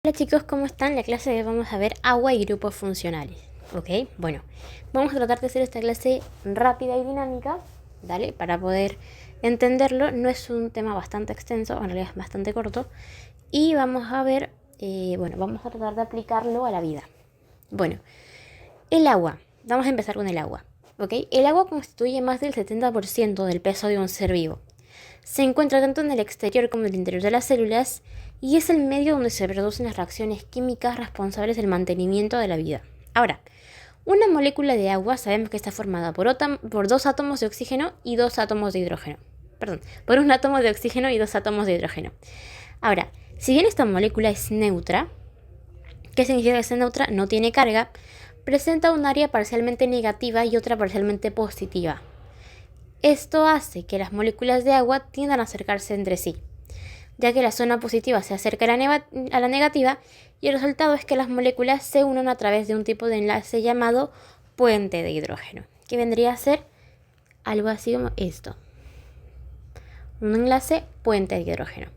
Hola chicos, ¿cómo están? La clase de hoy vamos a ver agua y grupos funcionales. ¿Ok? Bueno, vamos a tratar de hacer esta clase rápida y dinámica, ¿vale? Para poder entenderlo. No es un tema bastante extenso, en realidad es bastante corto. Y vamos a ver, vamos a tratar de aplicarlo a la vida. Bueno, el agua. Vamos a empezar con el agua. ¿Ok? El agua constituye más del 70% del peso de un ser vivo. Se encuentra tanto en el exterior como en el interior de las células y es el medio donde se producen las reacciones químicas responsables del mantenimiento de la vida. Ahora, una molécula de agua sabemos que está formada por dos átomos de oxígeno y dos átomos de hidrógeno. Perdón, por un átomo de oxígeno y dos átomos de hidrógeno. Ahora, si bien esta molécula es neutra, ¿qué significa que sea neutra? No tiene carga, presenta un área parcialmente negativa y otra parcialmente positiva. Esto hace que las moléculas de agua tiendan a acercarse entre sí, ya que la zona positiva se acerca a la negativa y el resultado es que las moléculas se unen a través de un tipo de enlace llamado puente de hidrógeno, que vendría a ser algo así como esto. Un enlace puente de hidrógeno,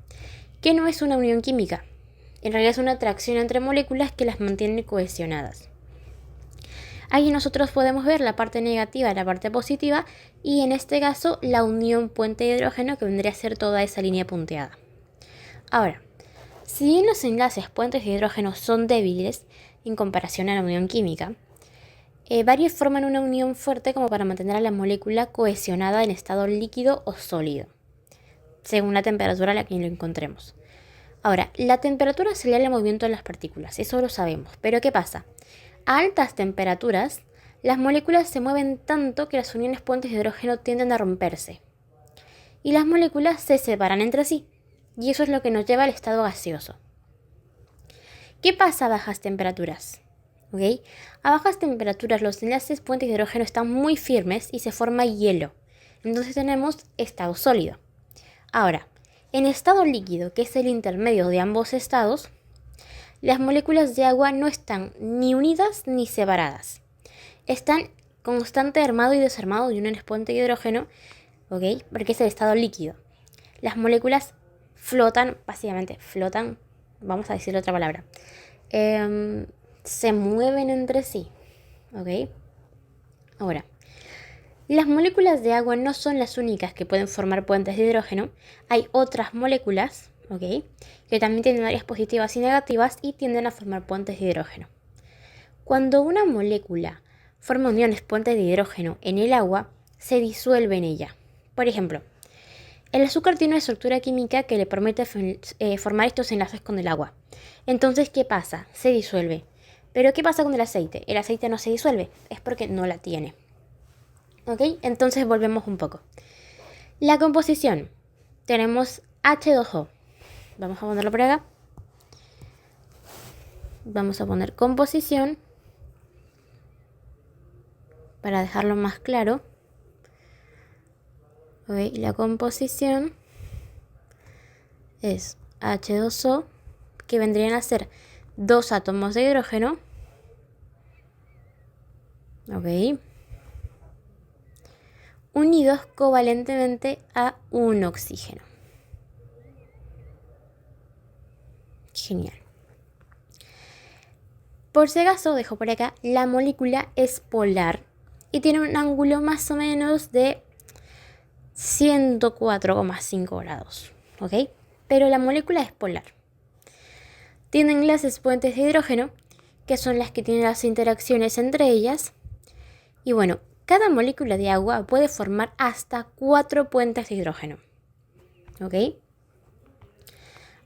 que no es una unión química, en realidad es una atracción entre moléculas que las mantiene cohesionadas. Ahí nosotros podemos ver la parte negativa y la parte positiva y en este caso la unión puente de hidrógeno que vendría a ser toda esa línea punteada. Ahora, si bien los enlaces puentes de hidrógeno son débiles en comparación a la unión química, varios forman una unión fuerte como para mantener a la molécula cohesionada en estado líquido o sólido, según la temperatura a la que lo encontremos. Ahora, la temperatura acelera el movimiento de las partículas, eso lo sabemos, pero ¿qué pasa? A altas temperaturas, las moléculas se mueven tanto que las uniones puentes de hidrógeno tienden a romperse. Y las moléculas se separan entre sí. Y eso es lo que nos lleva al estado gaseoso. ¿Qué pasa a bajas temperaturas? ¿Okay? A bajas temperaturas los enlaces puentes de hidrógeno están muy firmes y se forma hielo. Entonces tenemos estado sólido. Ahora, en estado líquido, que es el intermedio de ambos estados, las moléculas de agua no están ni unidas ni separadas. Están constante armado y desarmado de uniones puente de hidrógeno, ¿ok? Porque es el estado líquido. Las moléculas flotan, básicamente flotan, vamos a decir otra palabra, se mueven entre sí, ¿ok? Ahora, las moléculas de agua no son las únicas que pueden formar puentes de hidrógeno. Hay otras moléculas, ¿ok?, que también tienen áreas positivas y negativas y tienden a formar puentes de hidrógeno. Cuando una molécula forma uniones puentes de hidrógeno en el agua, se disuelve en ella. Por ejemplo, el azúcar tiene una estructura química que le permite formar estos enlaces con el agua. Entonces, ¿qué pasa? Se disuelve. Pero ¿qué pasa con el aceite? El aceite no se disuelve, es porque no la tiene. ¿Ok? Entonces volvemos un poco. La composición. Tenemos H2O. Vamos a ponerlo por acá. Vamos a poner composición para dejarlo más claro. ¿Ok? La composición es H2O, que vendrían a ser dos átomos de hidrógeno. ¿Ok? Unidos covalentemente a un oxígeno. Genial. Por si acaso, dejo por acá, la molécula es polar y tiene un ángulo más o menos de 104,5 grados, ¿ok? Pero la molécula es polar. Tiene enlaces puentes de hidrógeno, que son las que tienen las interacciones entre ellas. Y bueno, cada molécula de agua puede formar hasta 4 puentes de hidrógeno, ¿ok?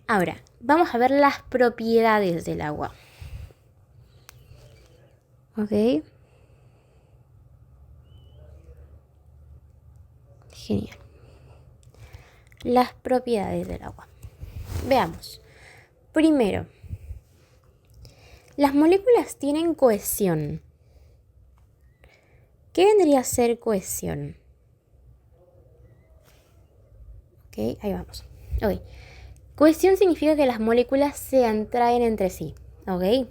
Ahora, vamos a ver las propiedades del agua. ¿Ok? Genial. Las propiedades del agua. Veamos. Primero, las moléculas tienen cohesión. ¿Qué vendría a ser cohesión? Ok, ahí vamos. Ok. Cohesión significa que las moléculas se atraen entre sí. ¿Ok?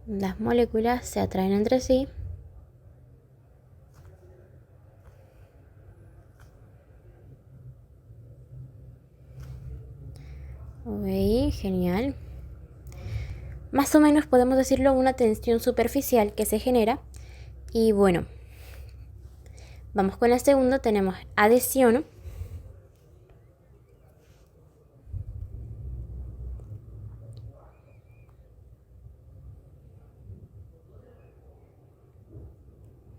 Las moléculas se atraen entre sí. Ok, genial. Más o menos podemos decirlo una tensión superficial que se genera. Y bueno, vamos con la segunda, tenemos adhesión.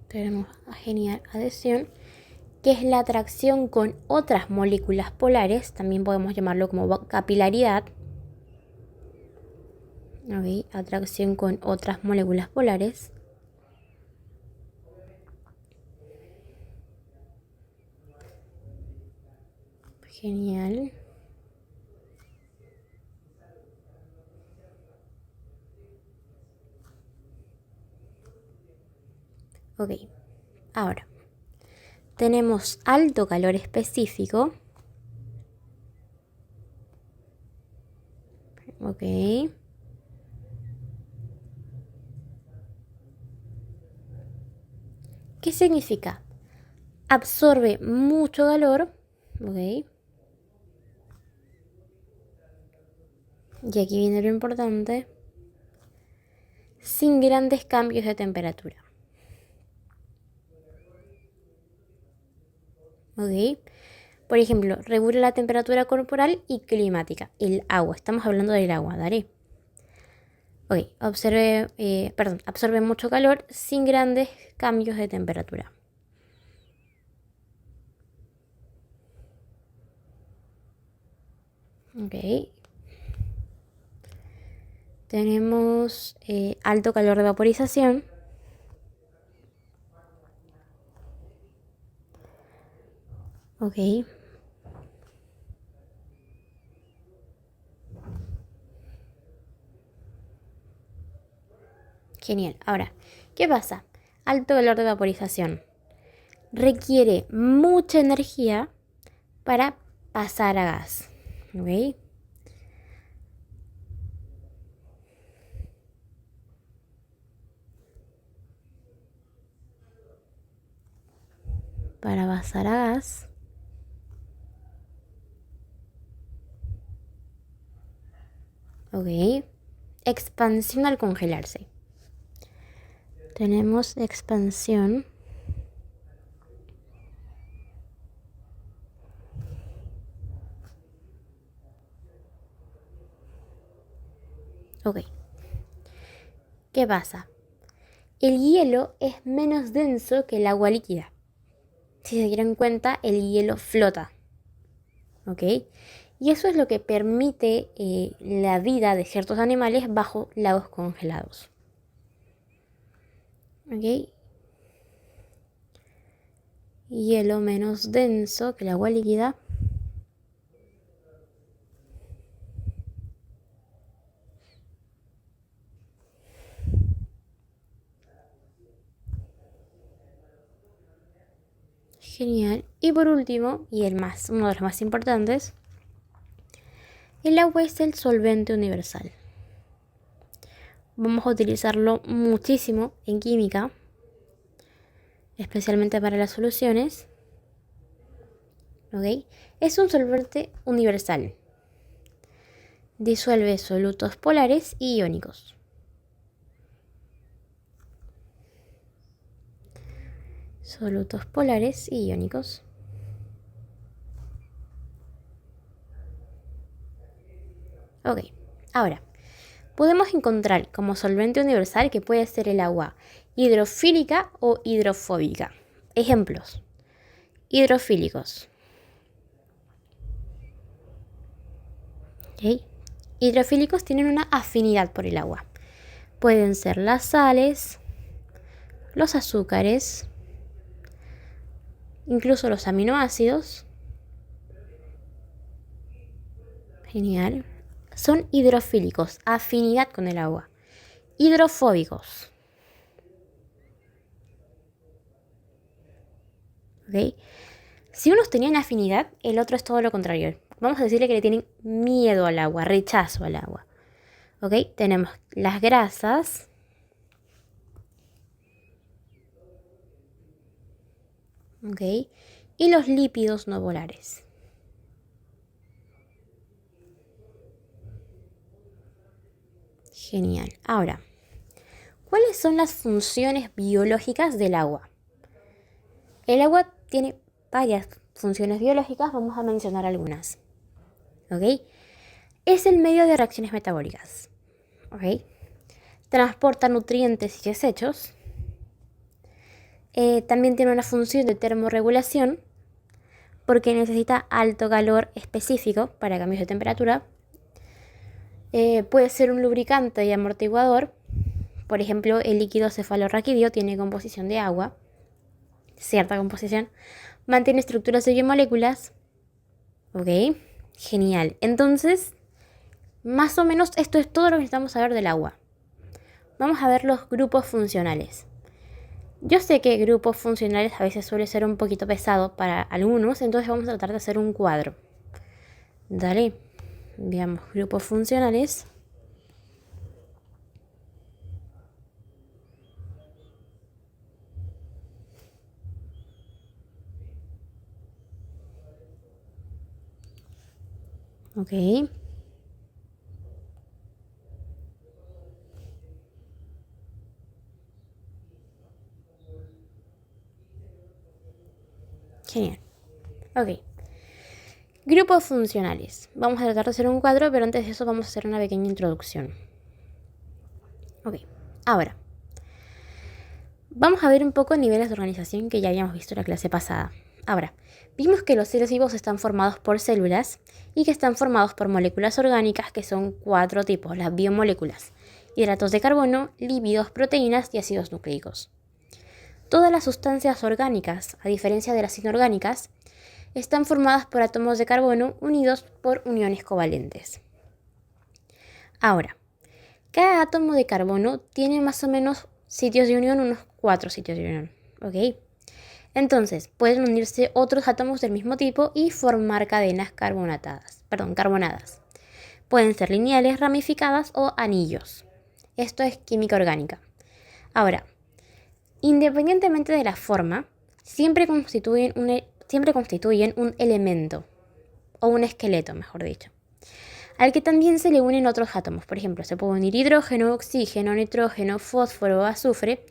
Tenemos genial adhesión, que es la atracción con otras moléculas polares, también podemos llamarlo como capilaridad. Ok, atracción con otras moléculas polares. Genial. Ok, ahora tenemos alto calor específico. Ok. ¿Qué significa? Absorbe mucho calor. Ok. Y aquí viene lo importante. Sin grandes cambios de temperatura. Ok. Por ejemplo, regula la temperatura corporal y climática. El agua. Estamos hablando del agua, ¿dale? Ok. Absorbe mucho calor sin grandes cambios de temperatura. Ok. Tenemos alto calor de vaporización. Ok. Genial. Ahora, ¿qué pasa? Alto calor de vaporización. Requiere mucha energía para pasar a gas. ¿Ok? Para pasar a gas. Ok. Expansión al congelarse. Tenemos expansión. Ok. ¿Qué pasa? El hielo es menos denso que el agua líquida. Si se dieron cuenta, el hielo flota. ¿Ok? Y eso es lo que permite la vida de ciertos animales bajo lagos congelados. ¿Ok? Hielo menos denso que el agua líquida. Genial. Y por último, y uno de los más importantes, el agua es el solvente universal. Vamos a utilizarlo muchísimo en química, especialmente para las soluciones. ¿Ok? Es un solvente universal. Disuelve solutos polares y iónicos. Solutos polares y iónicos. Ok, ahora, podemos encontrar como solvente universal que puede ser el agua hidrofílica o hidrofóbica. Ejemplos. Hidrofílicos. ¿Okay? Hidrofílicos tienen una afinidad por el agua. Pueden ser las sales, los azúcares, incluso los aminoácidos. Genial. Son hidrofílicos, afinidad con el agua. Hidrofóbicos. ¿Ok? Si unos tenían afinidad, el otro es todo lo contrario. Vamos a decirle que le tienen miedo al agua, rechazo al agua. ¿Ok? Tenemos las grasas. ¿Ok? Y los lípidos no polares. Genial. Ahora, ¿cuáles son las funciones biológicas del agua? El agua tiene varias funciones biológicas, vamos a mencionar algunas. ¿Ok? Es el medio de reacciones metabólicas. ¿Ok? Transporta nutrientes y desechos. También tiene una función de termorregulación porque necesita alto calor específico para cambios de temperatura. Puede ser un lubricante y amortiguador. Por ejemplo, el líquido cefalorraquídeo tiene composición de agua, cierta composición. Mantiene estructuras de biomoléculas. ¿Ok? Genial. Entonces, más o menos esto es todo lo que necesitamos saber del agua. Vamos a ver los grupos funcionales. Yo sé que grupos funcionales a veces suele ser un poquito pesado para algunos, entonces vamos a tratar de hacer un cuadro. Dale, veamos grupos funcionales. Ok. Genial. Ok. Grupos funcionales. Vamos a tratar de hacer un cuadro, pero antes de eso vamos a hacer una pequeña introducción. Ok. Ahora, vamos a ver un poco niveles de organización que ya habíamos visto en la clase pasada. Ahora, vimos que los seres vivos están formados por células y que están formados por moléculas orgánicas, que son 4 tipos, las biomoléculas: hidratos de carbono, lípidos, proteínas y ácidos nucleicos. Todas las sustancias orgánicas, a diferencia de las inorgánicas, están formadas por átomos de carbono unidos por uniones covalentes. Ahora, cada átomo de carbono tiene más o menos sitios de unión, unos 4 sitios de unión, ¿ok? Entonces, pueden unirse otros átomos del mismo tipo y formar cadenas carbonadas. Pueden ser lineales, ramificadas o anillos. Esto es química orgánica. Ahora, independientemente de la forma, siempre constituyen un elemento, o un esqueleto, mejor dicho, al que también se le unen otros átomos. Por ejemplo, se puede unir hidrógeno, oxígeno, nitrógeno, fósforo, azufre.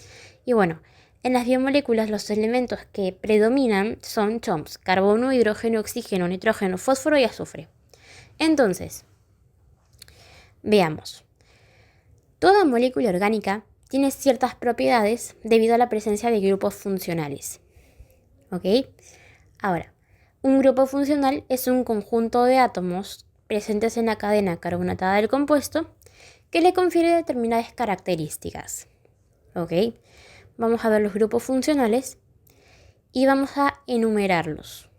Y bueno, en las biomoléculas los elementos que predominan son CHOMS: carbono, hidrógeno, oxígeno, nitrógeno, fósforo y azufre. Entonces, veamos. Toda molécula orgánica tiene ciertas propiedades debido a la presencia de grupos funcionales. ¿Ok? Ahora, un grupo funcional es un conjunto de átomos presentes en la cadena carbonatada del compuesto que le confiere determinadas características. ¿Ok? Vamos a ver los grupos funcionales y vamos a enumerarlos.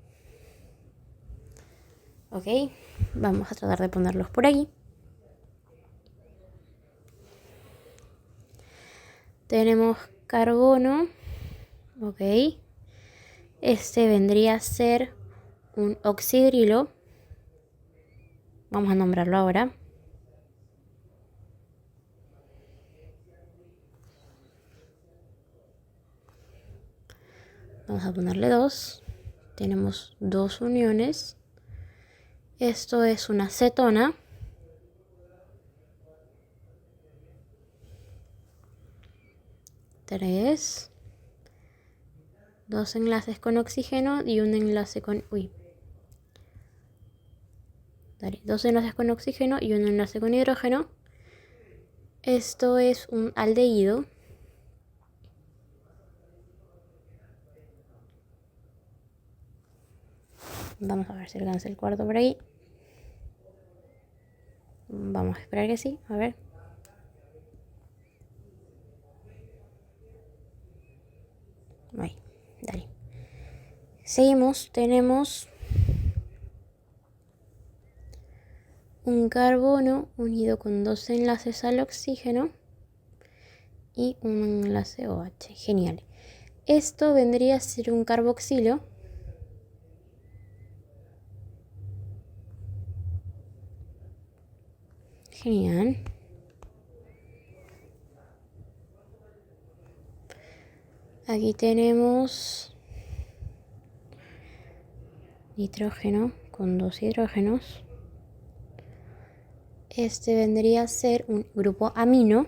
¿Ok? Vamos a tratar de ponerlos por aquí. Tenemos carbono. ¿Ok? Este vendría a ser un oxidrilo. Vamos a nombrarlo ahora. Vamos a ponerle 2. Tenemos 2 uniones. Esto es una cetona. Tres. 2 enlaces con oxígeno y un enlace con... Dale, 2 enlaces con oxígeno y un enlace con hidrógeno. Esto es un aldehído. Vamos a ver si alcanza el cuarto por ahí. Vamos a esperar que sí, a ver. Ahí, dale. Seguimos, tenemos un carbono unido con 2 enlaces al oxígeno y un enlace OH. Genial. Esto vendría a ser un carboxilo. Genial. Aquí tenemos nitrógeno con 2 hidrógenos. Este vendría a ser un grupo amino.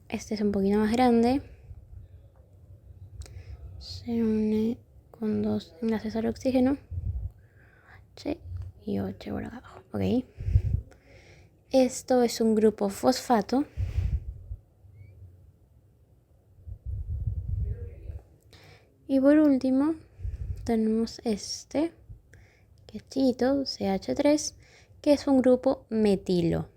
Este es un poquito más grande. Se une con 2 enlaces al oxígeno. H y OH por abajo. Ok. Esto es un grupo fosfato. Y por último, tenemos este, que es chiquito, CH3, que es un grupo metilo.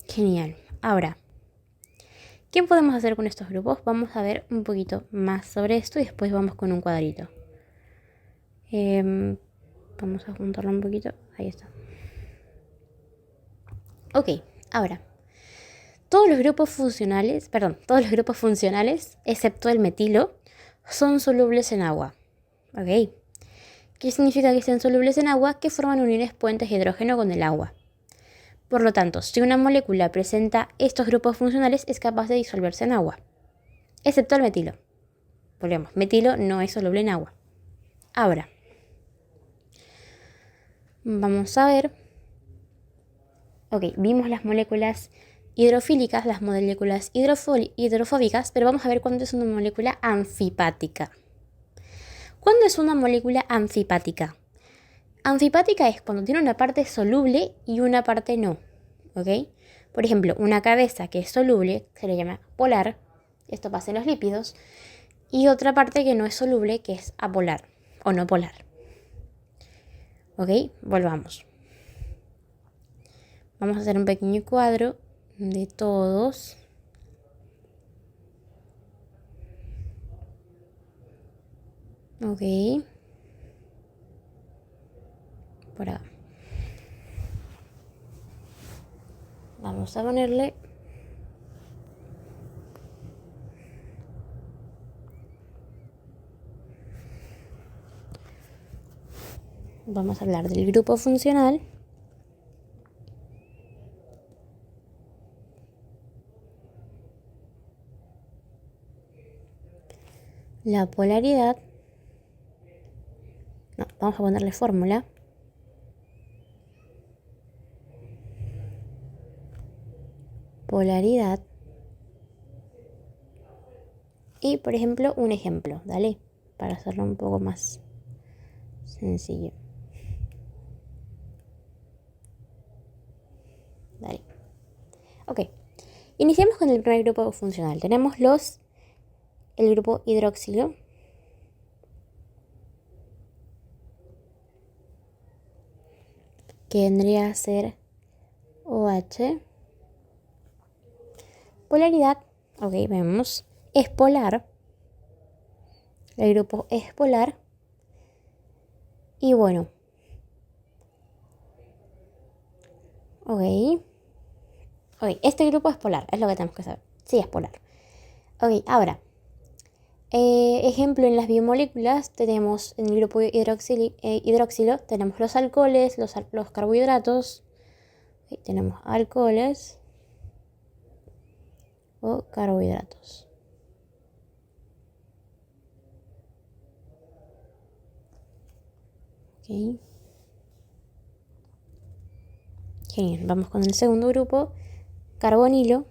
Genial. Ahora, ¿qué podemos hacer con estos grupos? Vamos a ver un poquito más sobre esto y después vamos con un cuadrito. Vamos a juntarlo un poquito. Ahí está. Ok, ahora. Todos los grupos funcionales, excepto el metilo, son solubles en agua. ¿Ok? ¿Qué significa que sean solubles en agua? Que forman uniones puentes de hidrógeno con el agua. Por lo tanto, si una molécula presenta estos grupos funcionales, es capaz de disolverse en agua. Excepto el metilo. Volvemos, metilo no es soluble en agua. Ahora, vamos a ver. Ok, vimos las moléculas hidrofílicas, las moléculas hidrofóbicas, pero vamos a ver cuándo es una molécula anfipática. ¿Cuándo es una molécula anfipática? Anfipática es cuando tiene una parte soluble y una parte no. ¿Ok? Por ejemplo, una cabeza que es soluble se le llama polar. Esto pasa en los lípidos. Y otra parte que no es soluble, que es apolar o no polar. ¿Ok? Volvamos. Vamos a hacer un pequeño cuadro de todos. Ok. Por acá. Vamos a ponerle vamos a hablar del grupo funcional. La polaridad. No, vamos a ponerle fórmula. Polaridad. Y, por ejemplo, un ejemplo, ¿dale? Para hacerlo un poco más sencillo. Dale. Ok. Iniciamos con el primer grupo funcional. Tenemos el grupo hidroxilo. Que vendría a ser OH. Polaridad. Ok, vemos. Es polar. El grupo es polar. Y bueno. Ok. Ok, este grupo es polar, es lo que tenemos que saber. Sí, es polar. Ok, ahora. Ejemplo, en las biomoléculas tenemos en el grupo hidroxilo, tenemos los alcoholes, los carbohidratos. Okay, tenemos alcoholes o carbohidratos. Okay. Genial, vamos con el segundo grupo, carbonilo.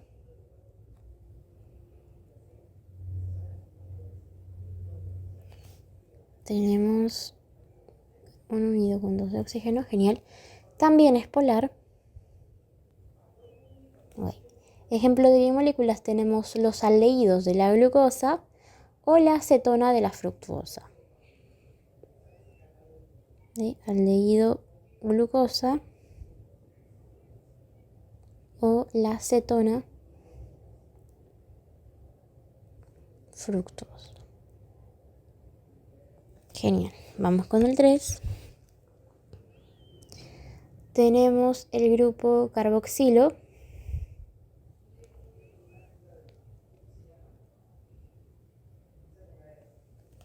Tenemos un unido con 2 de oxígeno, genial. También es polar. Okay. Ejemplo de biomoléculas tenemos los aldehídos de la glucosa o la acetona de la fructuosa. Aldehído glucosa o la acetona fructosa. Genial. Vamos con el 3. Tenemos el grupo carboxilo.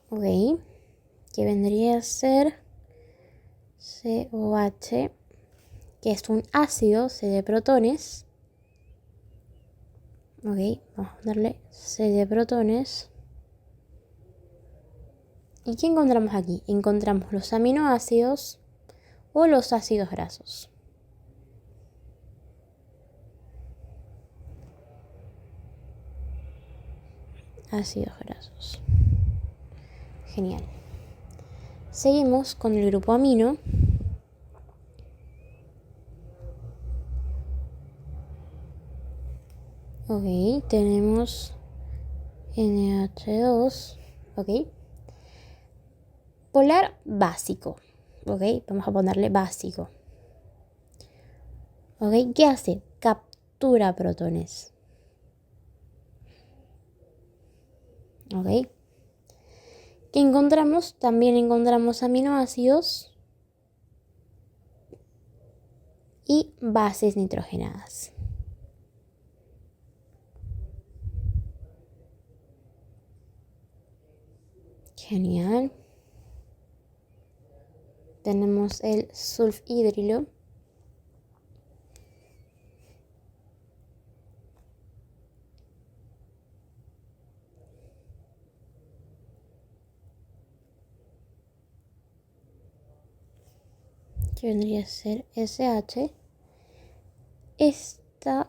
Ok. Que vendría a ser COH, que es un ácido C de protones. Ok, vamos a darle C de protones. ¿Y qué encontramos aquí? Encontramos los aminoácidos o los ácidos grasos. Ácidos grasos. Genial. Seguimos con el grupo amino. Ok, tenemos NH2. Ok. Polar básico. Ok, vamos a ponerle básico. Ok, ¿qué hace? Captura protones. Ok. ¿Qué encontramos? También encontramos aminoácidos y bases nitrogenadas. Genial. Tenemos el sulfhidrilo. Que vendría a ser SH. Este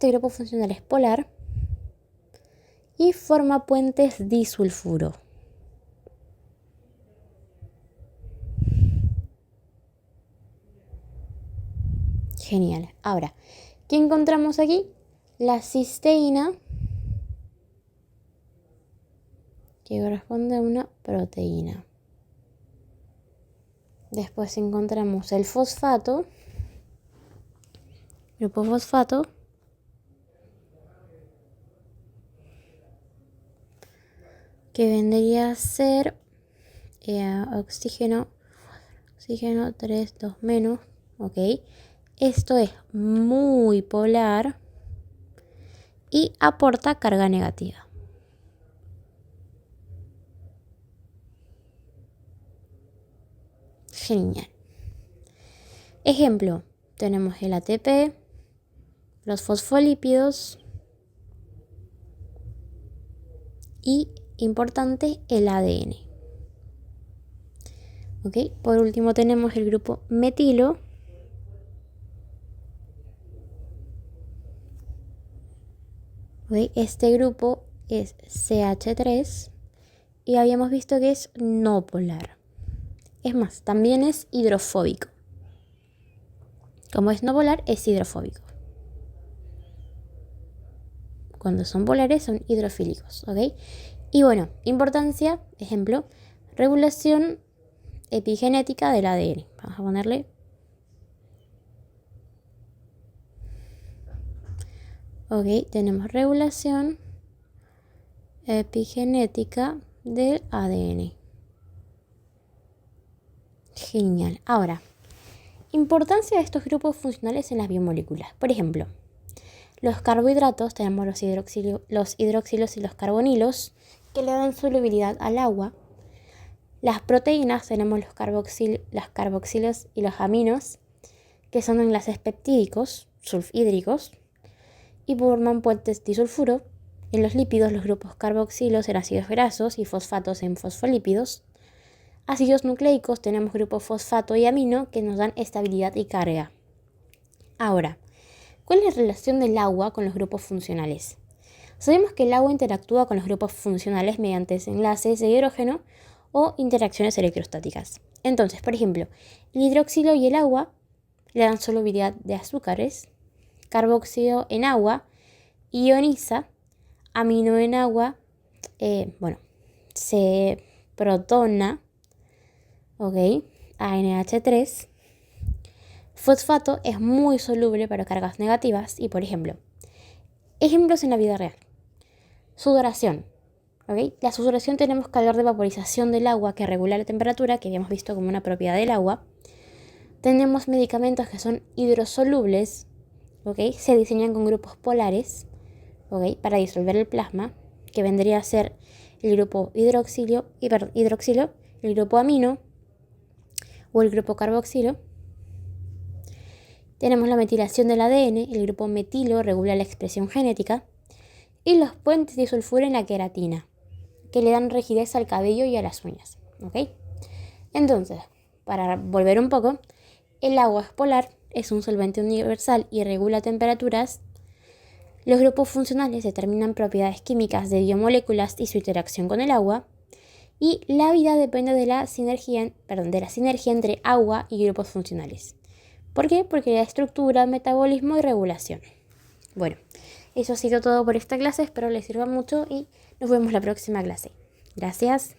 grupo funcional es polar y forma puentes disulfuro. Genial. Ahora, ¿qué encontramos aquí? La cisteína, que corresponde a una proteína. Después encontramos el fosfato, grupo fosfato, que vendría a ser oxígeno 3, 2 menos, ok. Esto es muy polar y aporta carga negativa. Genial. Ejemplo, tenemos el ATP, los fosfolípidos y, importante, el ADN. ¿Ok? Por último tenemos el grupo metilo. ¿Ok? Este grupo es CH3 y habíamos visto que es no polar. Es más, también es hidrofóbico. Como es no polar, es hidrofóbico. Cuando son polares son hidrofílicos, ¿ok? Y bueno, importancia, ejemplo, regulación epigenética del ADN. Vamos a ponerle. Ok, tenemos regulación epigenética del ADN. Genial. Ahora, importancia de estos grupos funcionales en las biomoléculas. Por ejemplo, los carbohidratos, tenemos los hidroxilos y los carbonilos, que le dan solubilidad al agua. Las proteínas, tenemos los carboxilos y los aminos, que son enlaces peptídicos, sulfhídricos, y forman puentes disulfuro. En los lípidos, los grupos carboxilos en ácidos grasos y fosfatos en fosfolípidos. Ácidos nucleicos, tenemos grupos fosfato y amino que nos dan estabilidad y carga. Ahora, ¿cuál es la relación del agua con los grupos funcionales? Sabemos que el agua interactúa con los grupos funcionales mediante enlaces de hidrógeno o interacciones electrostáticas. Entonces, por ejemplo, el hidróxido y el agua le dan solubilidad de azúcares, carboxilo en agua ioniza, amino en agua, se protona, ok, ANH3. Fosfato es muy soluble para cargas negativas y, por ejemplo, ejemplos en la vida real. Sudoración. ¿Okay? La sudoración tenemos que hablar de vaporización del agua que regula la temperatura, que habíamos visto como una propiedad del agua. Tenemos medicamentos que son hidrosolubles, ¿okay? Se diseñan con grupos polares, ¿okay? Para disolver el plasma, que vendría a ser el grupo hidroxilo, el grupo amino o el grupo carboxilo. Tenemos la metilación del ADN, el grupo metilo regula la expresión genética y los puentes disulfuro en la queratina. que le dan rigidez al cabello y a las uñas, ¿ok? Entonces, para volver un poco, el agua es polar, es un solvente universal y regula temperaturas. Los grupos funcionales determinan propiedades químicas de biomoléculas y su interacción con el agua. Y la vida depende de la sinergia entre agua y grupos funcionales. ¿Por qué? Porque la estructura, metabolismo y regulación. Bueno, eso ha sido todo por esta clase, espero les sirva mucho y nos vemos la próxima clase. Gracias.